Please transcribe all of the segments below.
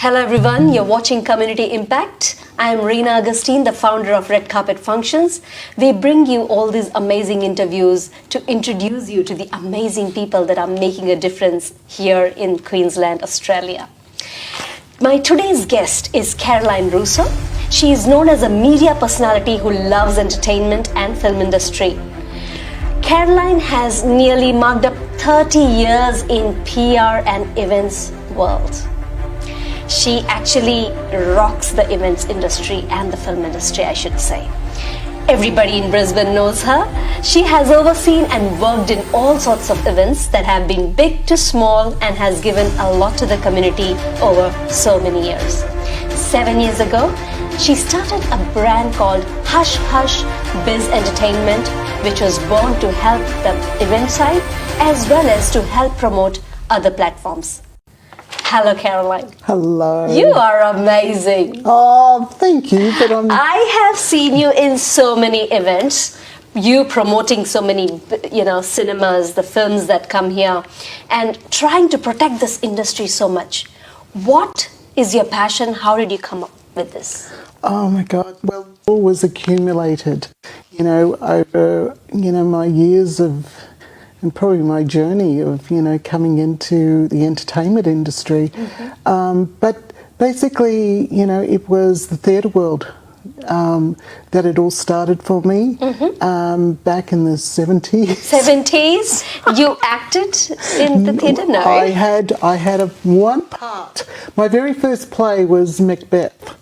Hello everyone, you're watching Community Impact. I am Reena Agustine, the founder of Red Carpet Functions. We bring you all these amazing interviews to introduce you to the amazing people that are making a difference here in Queensland, Australia. My today's guest is Caroline Russo. She is known as a media personality who loves entertainment and film industry. Caroline has nearly marked up 30 years in PR and events world. She actually rocks the events industry and the film industry, I should say. Everybody in Brisbane knows her. She has overseen and worked in all sorts of events that have been big to small and has given a lot to the community over so many years. 7 years ago, she started a brand called Hush Hush Biz Entertainment, which was born to help the event side as well as to help promote other platforms. Hello, Caroline. Hello. You are amazing. Oh, thank you. But I have seen you in so many events. You promoting so many, cinemas, the films that come here, and trying to protect this industry so much. What is your passion? How did you come up with this? Oh my God. Well, it all was accumulated, over, my years of, and probably my journey of, coming into the entertainment industry. Mm-hmm. But basically, it was the theatre world that it all started for me back in the 70s. 70s? You acted in the theatre? No. I had one part. My very first play was Macbeth.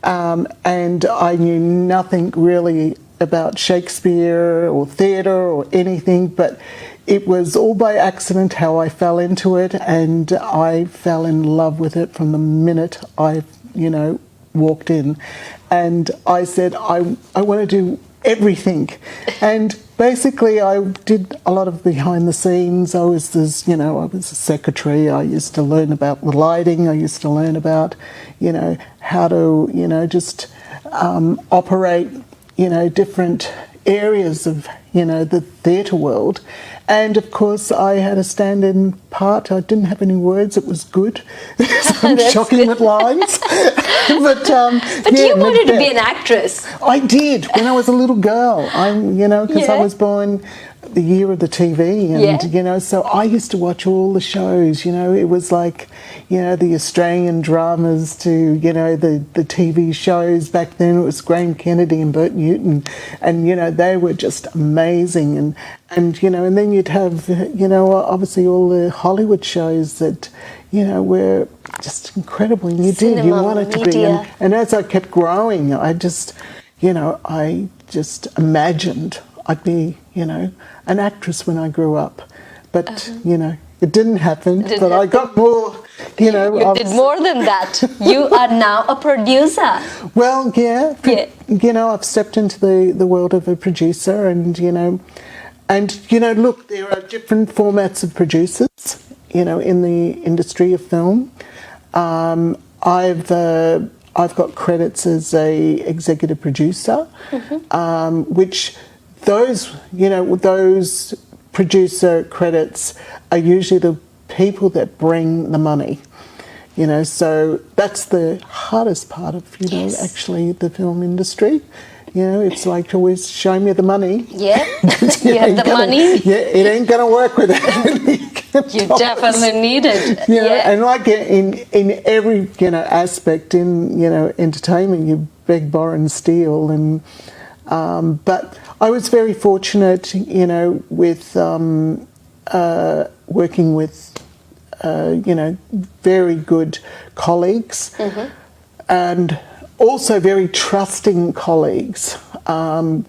And I knew nothing really about Shakespeare or theatre or anything, but it was all by accident how I fell into it, and I fell in love with it from the minute I, walked in. And I said, I want to do everything. And basically I did a lot of behind the scenes. I was I was a secretary. I used to learn about the lighting. I used to learn about, how to, just operate, different areas of, the theatre world. And of course I had a stand-in part. I didn't have any words. It was good. I'm shocking good. with lines. But you wanted to be an actress. I did when I was a little girl. Because I was born the year of the TV, and so I used to watch all the shows. It was like, the Australian dramas to the TV shows. Back then it was Graham Kennedy and Bert Newton, and they were just amazing. And then you'd have obviously all the Hollywood shows that were just incredible. And you wanted to be. And as I kept growing, I just imagined I'd be, an actress when I grew up. But, it didn't happen. I got more, You did more than that. You are now a producer. Well, yeah. I've stepped into the world of a producer and, look, there are different formats of producers, in the industry of film. I've got credits as a executive producer, which those producer credits are usually the people that bring the money. So that's the hardest part of, actually the film industry. It's like always show me the money. Yeah, you have the money. Yeah, it ain't going to work with it. You definitely need it. And like in every, aspect in, entertainment, you beg, borrow and steal. And but I was very fortunate, with working with, very good colleagues and also very trusting colleagues,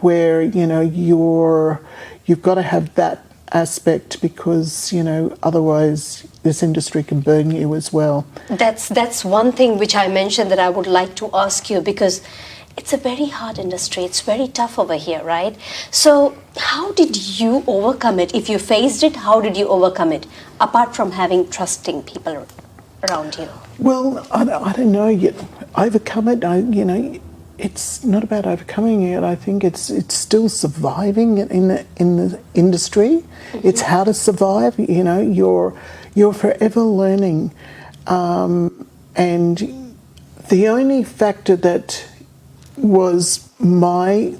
where, you've got to have that aspect because, otherwise this industry can burn you as well. That's one thing which I mentioned that I would like to ask you, because it's a very hard industry. It's very tough over here, right? So how did you overcome it? If you faced it, how did you overcome it? Apart from having trusting people around you. Well, I don't know yet. Overcome it, it's not about overcoming it. I think it's still surviving in the industry. It's how to survive. You're forever learning. and the only factor that was my,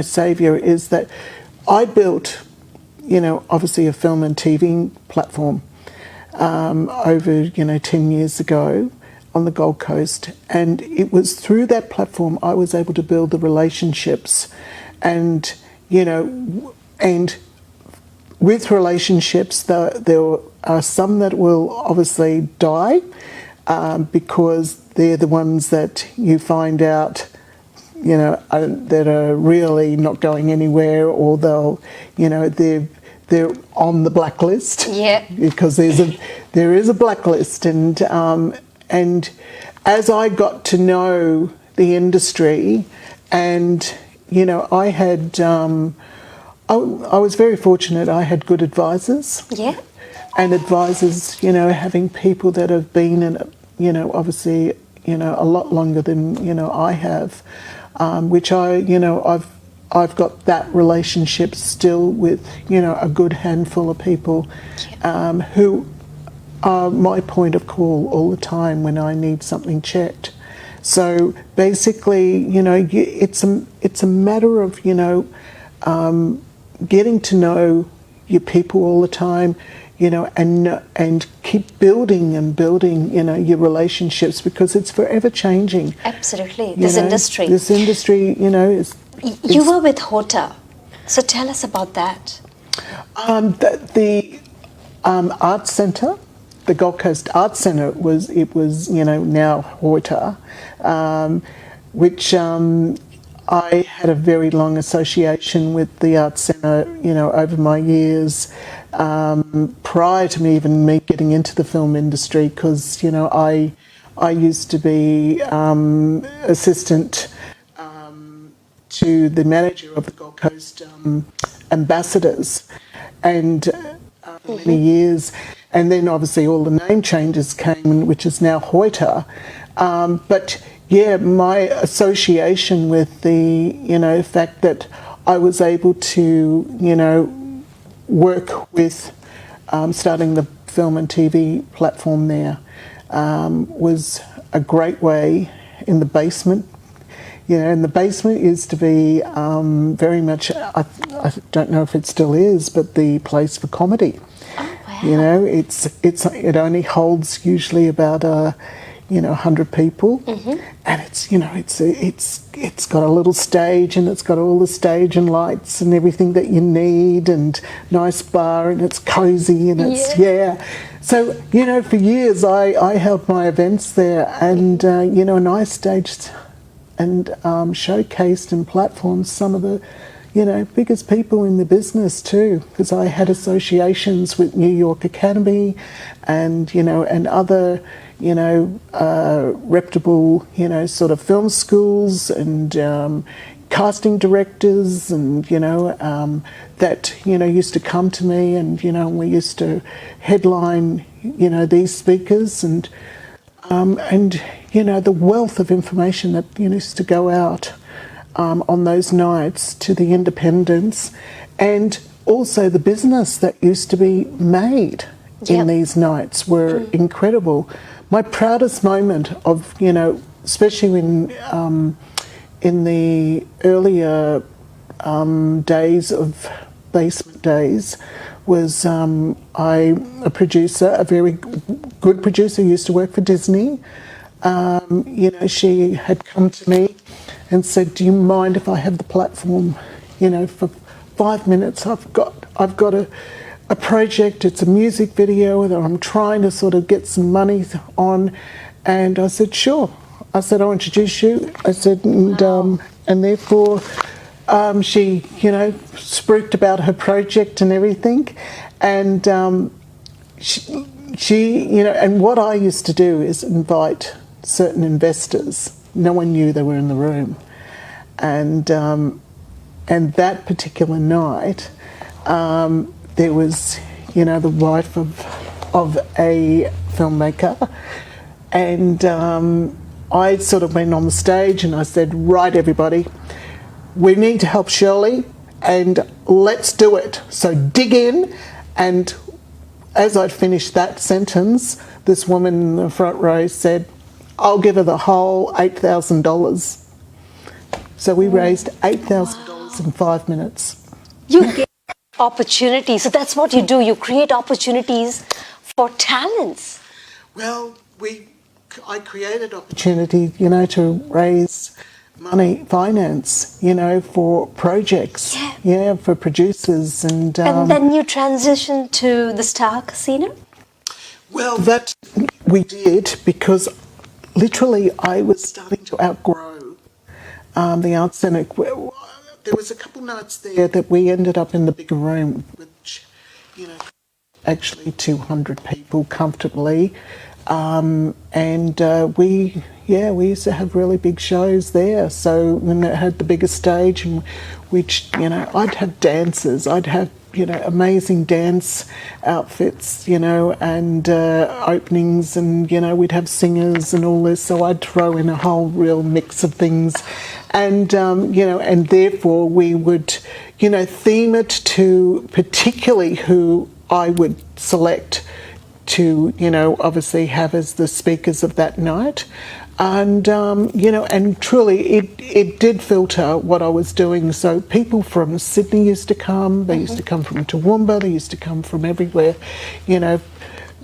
saviour is that I built, obviously a film and TV platform over, 10 years ago on the Gold Coast. And it was through that platform I was able to build the relationships and, and with relationships, there are some that will obviously die because they're the ones that you find out, that are really not going anywhere, or they'll, they're on the blacklist. Yeah. Because there is a blacklist, and as I got to know the industry, and I had. I was very fortunate. I had good advisors. Yeah. And advisors, having people that have been in it, obviously, a lot longer than, I have, which I've got that relationship still with, a good handful of people who are my point of call all the time when I need something checked. So basically, it's a matter of, getting to know your people all the time, and keep building and building, your relationships, because it's forever changing. Absolutely. This industry. This industry, is... You were with HOTA, so tell us about that. The Arts Centre, the Gold Coast Arts Centre was now HOTA, which I had a very long association with the Arts Centre, over my years, prior to me getting into the film industry, because, I used to be assistant to the manager of the Gold Coast ambassadors, and for many years, and then obviously all the name changes came, which is now HOTA, but yeah, my association with the, fact that I was able to, work with starting the film and TV platform there was a great way in the basement. And the basement used to be very much, I don't know if it still is, but the place for comedy. Oh, wow. It only holds usually about 100 people, and it's got a little stage, and it's got all the stage and lights and everything that you need, and nice bar, and it's cozy, and it's So for years I held my events there, and and I staged and showcased and platformed some of the biggest people in the business too, because I had associations with New York Academy and and other reputable sort of film schools and casting directors, and that used to come to me, and we used to headline these speakers, and the wealth of information that used to go out on those nights to the independents, and also the business that used to be made in these nights were incredible. My proudest moment of, especially in the earlier days of basement days, was a producer, a very good producer, used to work for Disney. She had come to me and said, "Do you mind if I have the platform? For 5 minutes, I've got a project. It's a music video that I'm trying to sort of get some money on." And I said, "Sure." I said, "I'll introduce you." I said, and therefore she, spooked about her project and everything. And she, and what I used to do is invite certain investors. No one knew they were in the room. And that particular night, there was, the wife of a filmmaker, and I sort of went on the stage and I said, "Right, everybody, we need to help Shirley, and let's do it. So dig in." And as I'd finished that sentence, this woman in the front row said, I'll give her the whole $8,000. So we raised $8,000 in 5 minutes. You get opportunities. So that's what you do. You create opportunities for talents. Well, I created opportunity, to raise money, finance, for projects, for producers. And then you transition to the Star Casino? Well, that we did because literally I was starting to outgrow the Arts Centre. There was a couple nights there that we ended up in the bigger room, which, actually 200 people comfortably. And we used to have really big shows there. So when it had the biggest stage, and which, I'd have dancers, I'd have, amazing dance outfits, and openings, and, we'd have singers and all this. So I'd throw in a whole real mix of things. And, and therefore we would, theme it to particularly who I would select to, obviously have as the speakers of that night. And, and truly it did filter what I was doing. So people from Sydney used to come, they used to come from Toowoomba, they used to come from everywhere,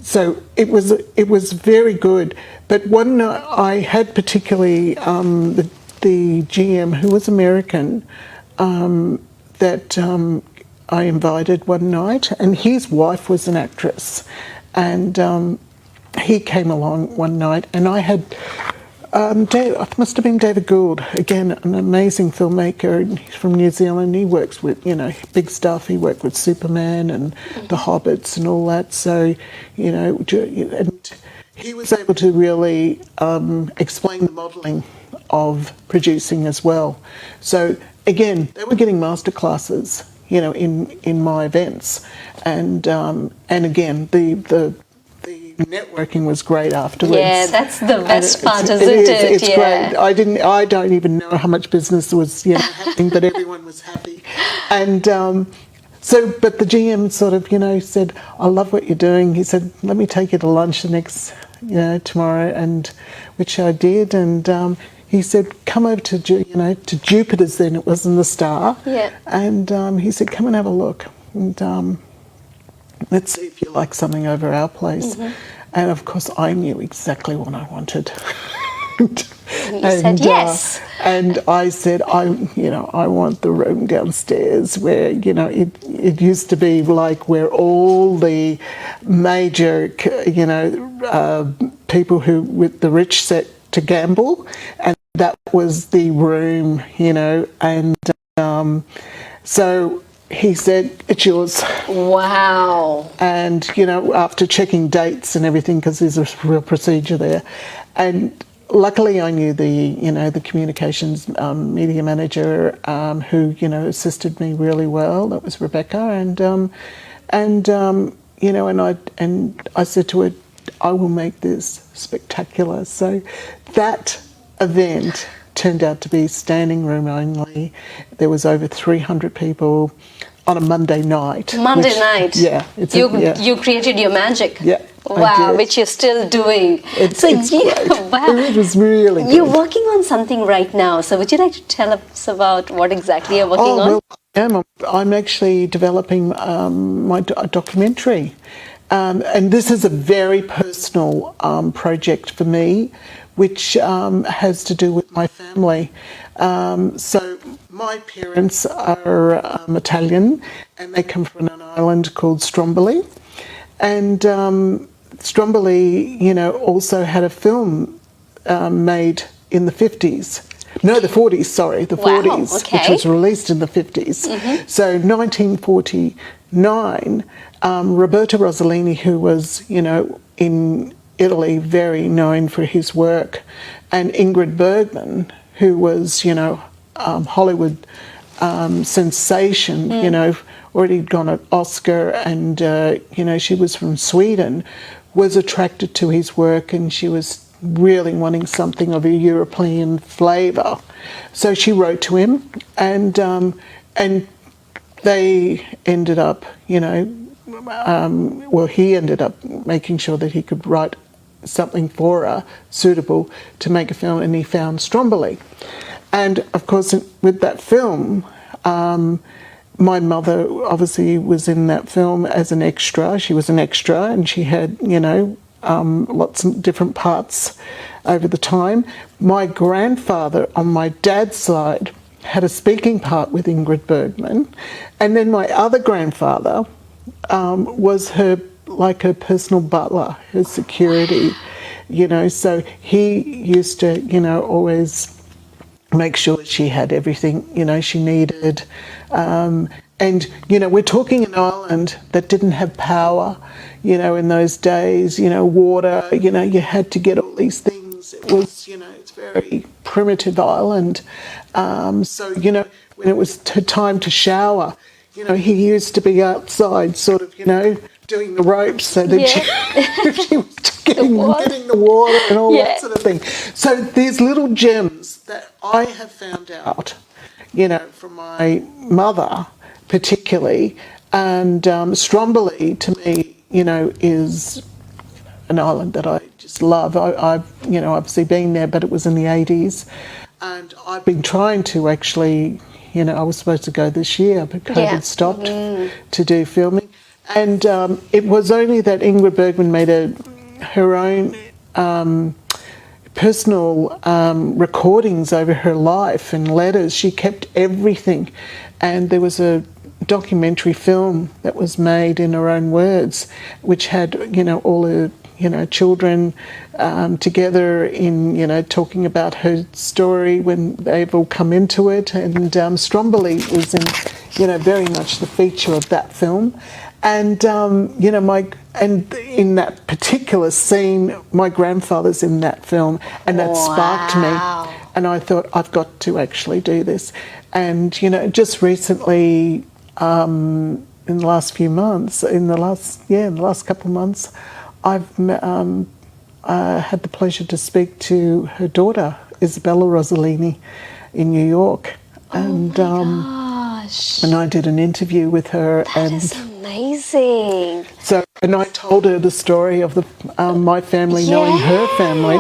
So it was very good. But one night I had particularly the GM, who was American, that I invited one night, and his wife was an actress. And he came along one night, and I had it must have been David Gould, again, an amazing filmmaker. He's from New Zealand. He works with, big stuff. He worked with Superman and the Hobbits and all that. So, and he was able to really explain the modelling of producing as well. So, again, they were getting masterclasses, in my events. And again, the networking was great afterwards. Yeah, that's the best part, isn't it? It's great. I don't even know how much business was happening, but everyone was happy. And but the GM sort of said, "I love what you're doing." He said, "Let me take you to lunch the next tomorrow," and which I did. And he said, "Come over to to Jupiter's then. It wasn't the Star." Yeah. And he said, "Come and have a look. And let's see if you like something over our place." Mm-hmm. And of course, I knew exactly what I wanted. And you said yes. And I said, I want the room downstairs where, it used to be like where all the major, people who with the rich set to gamble, and that was the room, and so he said, "It's yours." Wow. And, after checking dates and everything, because there's a real procedure there. And luckily I knew the communications media manager who, assisted me really well. That was Rebecca. And I said to her, "I will make this spectacular." So that event turned out to be standing room only. There was over 300 people on a Monday night. Monday night? Yeah. You created your magic. Yeah. Wow, which you're still doing. It's great. Wow. It was really good. You're working on something right now. So would you like to tell us about what exactly you're working on? Well, I'm actually developing my documentary. And this is a very personal project for me, which has to do with my family. So my parents are Italian, and they come from an island called Stromboli. And Stromboli, also had a film made in the 50s. No, the 40s, sorry, the 40s, okay. Which was released in the 50s. Mm-hmm. So 1949, Roberto Rossellini, who was, in Italy very known for his work, and Ingrid Bergman, who was, Hollywood sensation, already got an Oscar, and, she was from Sweden, was attracted to his work, and she was really wanting something of a European flavour. So she wrote to him, and they ended up, he ended up making sure that he could write something for her suitable to make a film, and he found Stromboli. And of course, with that film, my mother obviously was in that film as an extra. She was an extra, and she had, lots of different parts over the time. My grandfather on my dad's side had a speaking part with Ingrid Bergman, and then my other grandfather was her personal butler, her security, so he used to, always make sure she had everything, she needed. And, we're talking an island that didn't have power, in those days, water, you had to get all these things. It was, it's a very primitive island. So, when it was time to shower, he used to be outside sort of, doing the ropes so that she was getting the water and all that sort of thing. So there's little gems that I have found out, from my mother particularly, and Stromboli to me, is an island that I just love. I've obviously been there, but it was in the 80s, and I've been trying to actually, I was supposed to go this year, but COVID stopped to do filming. And it was only that Ingrid Bergman made her own personal recordings over her life and letters. She kept everything. And there was a documentary film that was made in her own words, which had, all her, children together in, talking about her story when they've all come into it. And Stromboli was in, very much the feature of that film. And, and in that particular scene, my grandfather's in that film, and that sparked me. And I thought, I've got to actually do this. And, just recently, in the last few months, in the last couple of months, I've had the pleasure to speak to her daughter, Isabella Rossellini, in New York. And, gosh. And I did an interview with her. That is amazing. So, and I told her the story of my family knowing her family,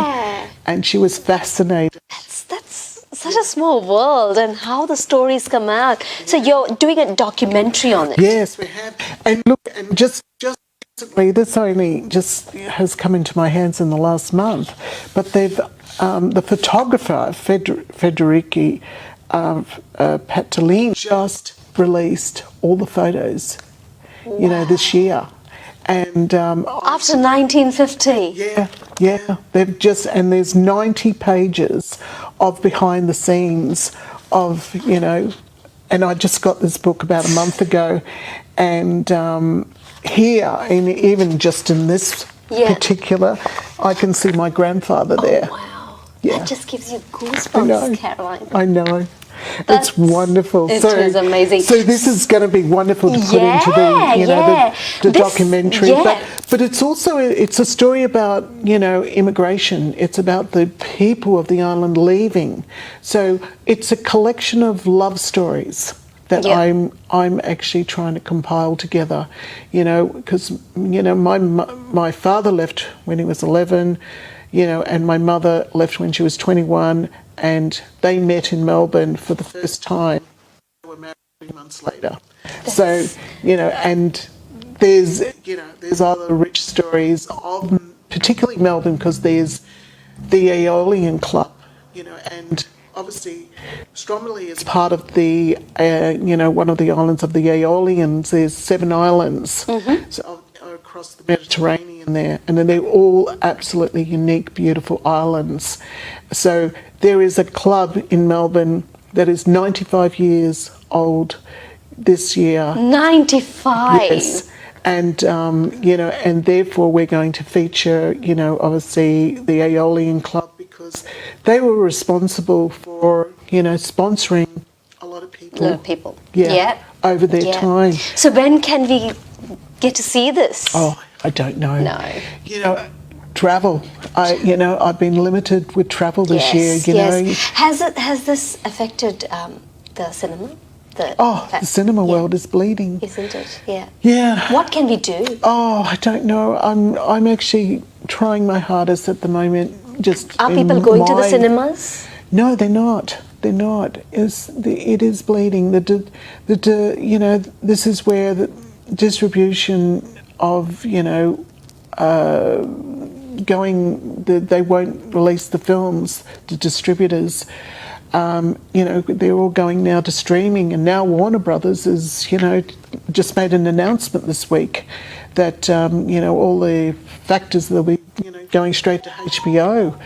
and she was fascinated. That's such a small world, and how the stories come out. So you're doing a documentary on it. Yes, we have. And look, and just recently, this only just has come into my hands in the last month, but they've the photographer Federici Patolini just released all the photos, this year. And after 1950. Yeah, they've just, and there's 90 pages of behind the scenes of, and I just got this book about a month ago, and here, and even just in this particular, I can see my grandfather there. Oh, wow. Yeah. That just gives you goosebumps, Caroline. I know. It's wonderful. It is amazing. So this is going to be wonderful to put into the documentary. But it's also, it's a story about, immigration. It's about the people of the island leaving. So it's a collection of love stories that I'm actually trying to compile together, because, my father left when he was 11, and my mother left when she was 21, and they met in Melbourne for the first time. They were married 3 months later. So, and there's other rich stories of particularly Melbourne, because there's the Aeolian Club, and obviously Stromboli is part of the, one of the islands of the Aeolians. There's 7 islands so across the Mediterranean there, and then they're all absolutely unique, beautiful islands. So there is a club in Melbourne that is 95 years old this year. 95? Yes. And, and therefore we're going to feature, obviously the Aeolian Club, because they were responsible for, sponsoring a lot of people. Over their time. So when can we get to see this? Oh, I don't know. No. Travel. I've been limited with travel this year, Has this affected the cinema? The cinema world is bleeding. Isn't it? Yeah. Yeah. What can we do? Oh, I don't know. I'm actually trying my hardest at the moment. Just Are in people going to the my- cinemas? No, they're not. They're not. It is bleeding. You know, this is where the distribution of, you know, they won't release the films, the distributors. You know, they're all going now to streaming, and now Warner Brothers is, you know, just made an announcement this week that, you know, all the factors will be, you know, going straight to HBO.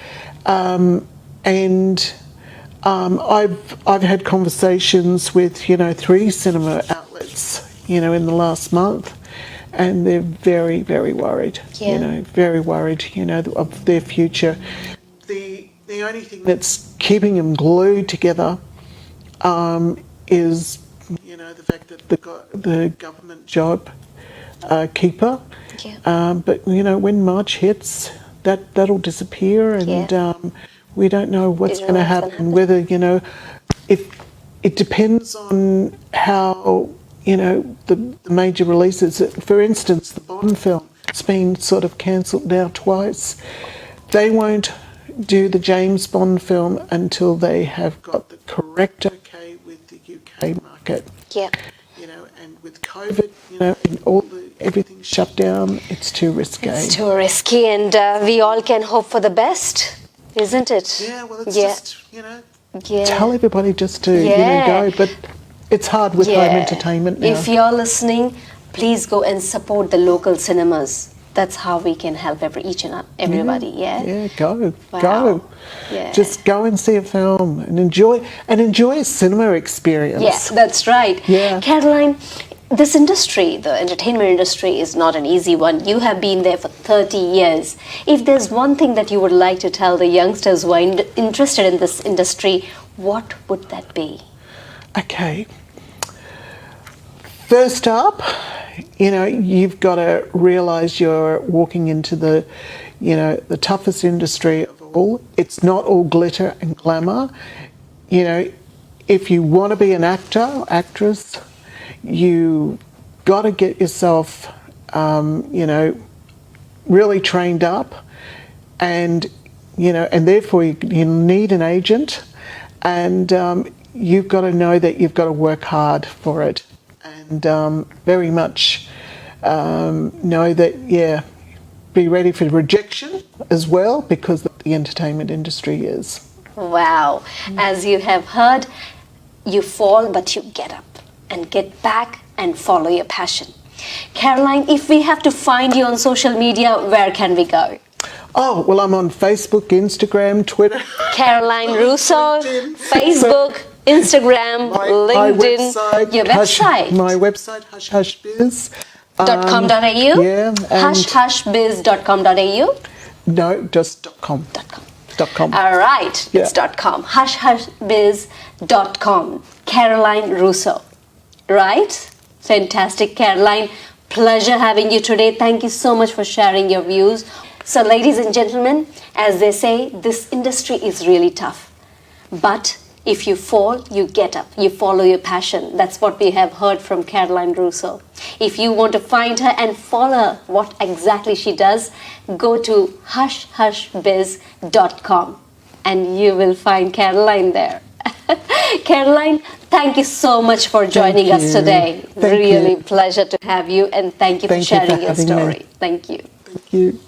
I've had conversations with, you know, 3 cinema outlets, you know, in the last month, and they're very, very worried. Yeah. You know, very worried, you know, of their future. The only thing that's keeping them glued together is, you know, the fact that the government job keeper. Yeah. But you know, when March hits, that'll disappear, and we don't know what's going to happen. Whether, you know, if it depends on how, you know, the major releases. For instance, the Bond film, it's been sort of cancelled now twice. They won't do the James Bond film until they have got the correct okay with the UK market. Yeah. You know, and with COVID, you know, and everything's shut down, it's too risky. It's too risky, and we all can hope for the best, isn't it? Yeah, well, it's just, you know, Yeah. tell everybody just to, you know, go. But it's hard with home entertainment now. If you're listening, please go and support the local cinemas. That's how we can help everybody. Yeah. Yeah, go. Wow. Yeah. Just go and see a film and enjoy a cinema experience. Yes, that's right. Yeah. Caroline, this industry, the entertainment industry, is not an easy one. You have been there for 30 years. If there's one thing that you would like to tell the youngsters who are interested in this industry, what would that be? Okay. First up, you know, you've got to realise you're walking into the, you know, the toughest industry of all. It's not all glitter and glamour. You know, if you want to be an actor, actress, you got to get yourself, you know, really trained up, and, you know, and therefore you need an agent, and you've got to know that you've got to work hard for it. And very much know that, be ready for rejection as well, because the entertainment industry is. Wow. As you have heard, you fall, but you get up and get back and follow your passion. Caroline, if we have to find you on social media, where can we go? Oh, well, I'm on Facebook, Instagram, Twitter. Caroline Russo, LinkedIn. Facebook, Instagram, LinkedIn, your website. My website, hushhushbiz. .com.au? Yeah. Hushhushbiz.com.au? No, just .com. .com. All right, Yeah. it's .com. Hushhushbiz.com. Caroline Russo. Right? Fantastic, Caroline. Pleasure having you today. Thank you so much for sharing your views. So, ladies and gentlemen, as they say, this industry is really tough. But if you fall, you get up. You follow your passion. That's what we have heard from Caroline Russo. If you want to find her and follow what exactly she does, go to hushhushbiz.com and you will find Caroline there. Caroline, thank you so much for joining us today. Really pleasure to have you, and thank you for sharing your story. Thank you. Thank you.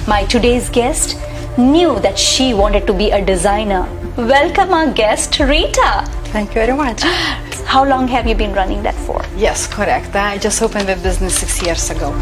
My today's guest knew that she wanted to be a designer. Welcome our guest, Rita. Thank you very much. How long have you been running that for? Yes, correct. I just opened the business 6 years ago.